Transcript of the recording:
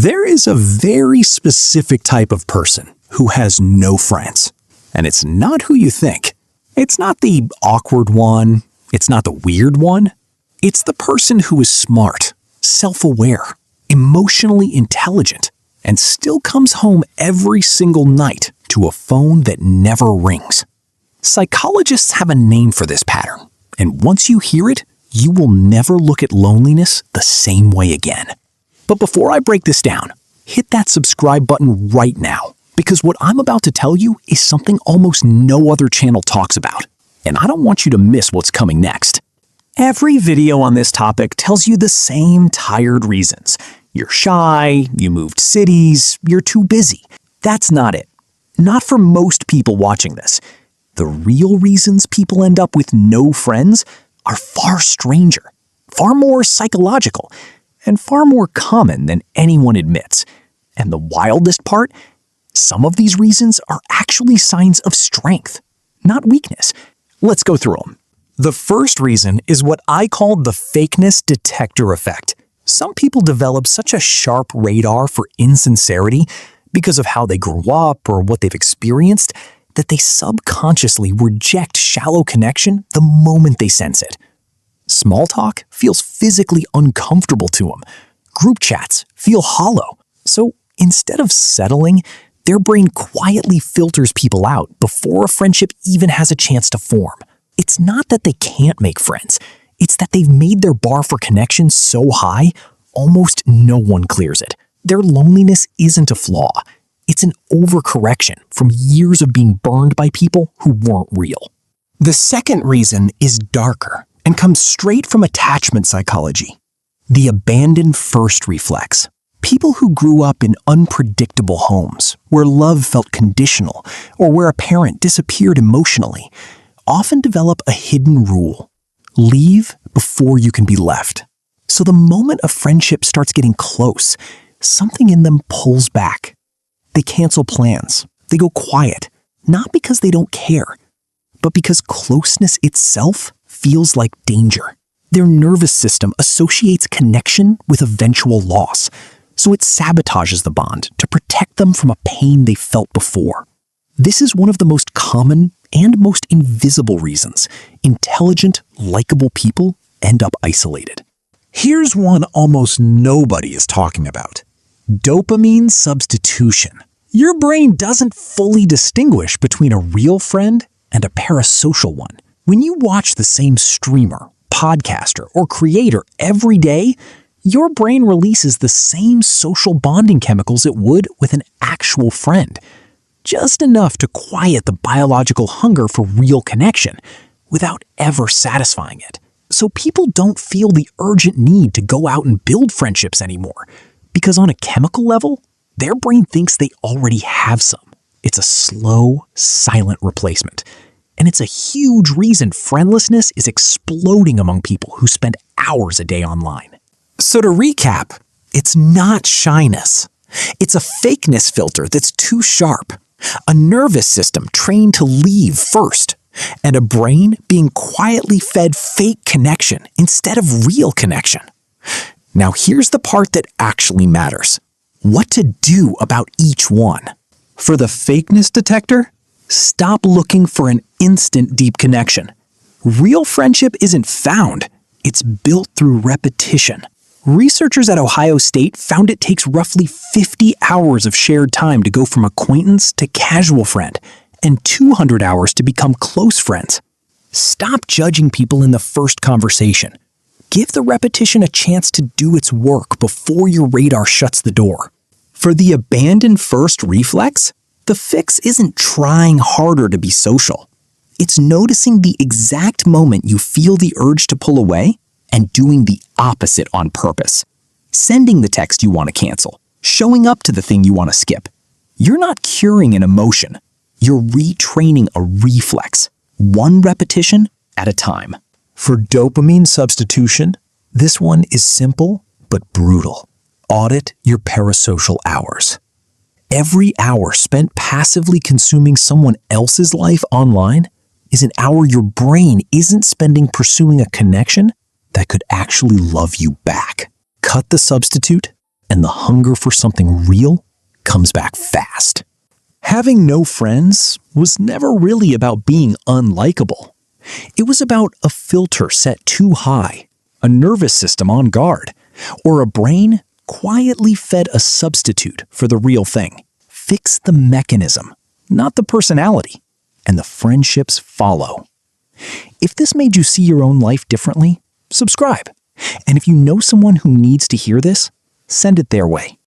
There is a very specific type of person who has no friends. And it's not who you think. It's not the awkward one. It's not the weird one. It's the person who is smart, self-aware, emotionally intelligent, and still comes home every single night to a phone that never rings. Psychologists have a name for this pattern, and once you hear it, you will never look at loneliness the same way again. But before I break this down, hit that subscribe button right now, because what I'm about to tell you is something almost no other channel talks about, and I don't want you to miss what's coming next. Every video on this topic tells you the same tired reasons. You're shy, you moved cities, you're too busy. That's not it. Not for most people watching this. The real reasons people end up with no friends are far stranger, far more psychological, and far more common than anyone admits. And the wildest part? Some of these reasons are actually signs of strength, not weakness. Let's go through them. The first reason is what I call the fakeness detector effect. Some people develop such a sharp radar for insincerity because of how they grew up or what they've experienced that they subconsciously reject shallow connection the moment they sense it. Small talk feels physically uncomfortable to them. Group chats feel hollow. So instead of settling, their brain quietly filters people out before a friendship even has a chance to form. It's not that they can't make friends. It's that they've made their bar for connection so high, almost no one clears it. Their loneliness isn't a flaw. It's an overcorrection from years of being burned by people who weren't real. The second reason is darker and comes straight from attachment psychology. The abandoned first reflex. People who grew up in unpredictable homes, where love felt conditional, or where a parent disappeared emotionally, often develop a hidden rule. Leave before you can be left. So the moment a friendship starts getting close, something in them pulls back. They cancel plans. They go quiet, not because they don't care, but because closeness itself feels like danger. Their nervous system associates connection with eventual loss, so it sabotages the bond to protect them from a pain they felt before. This is one of the most common and most invisible reasons intelligent, likable people end up isolated. Here's one almost nobody is talking about. Dopamine substitution. Your brain doesn't fully distinguish between a real friend and a parasocial one. When you watch the same streamer, podcaster, or creator every day, your brain releases the same social bonding chemicals it would with an actual friend. Just enough to quiet the biological hunger for real connection without ever satisfying it. So people don't feel the urgent need to go out and build friendships anymore, because on a chemical level, their brain thinks they already have some. It's a slow, silent replacement. And it's a huge reason friendlessness is exploding among people who spend hours a day online. So to recap, it's not shyness. It's a fakeness filter that's too sharp, a nervous system trained to leave first, and a brain being quietly fed fake connection instead of real connection. Now here's the part that actually matters. What to do about each one. For the fakeness detector, stop looking for an instant deep connection. Real friendship isn't found, it's built through repetition. Researchers at Ohio State found it takes roughly 50 hours of shared time to go from acquaintance to casual friend, and 200 hours to become close friends. Stop judging people in the first conversation. Give the repetition a chance to do its work before your radar shuts the door. For the abandoned first reflex, the fix isn't trying harder to be social. It's noticing the exact moment you feel the urge to pull away and doing the opposite on purpose. Sending the text you want to cancel, showing up to the thing you want to skip. You're not curing an emotion. You're retraining a reflex, one repetition at a time. For dopamine substitution, this one is simple but brutal. Audit your parasocial hours. Every hour spent passively consuming someone else's life online is an hour your brain isn't spending pursuing a connection that could actually love you back. Cut the substitute and the hunger for something real comes back fast. Having no friends was never really about being unlikable. It was about a filter set too high, a nervous system on guard, or a brain quietly fed a substitute for the real thing. Fix the mechanism, not the personality, and the friendships follow. If this made you see your own life differently, subscribe. And if you know someone who needs to hear this, send it their way.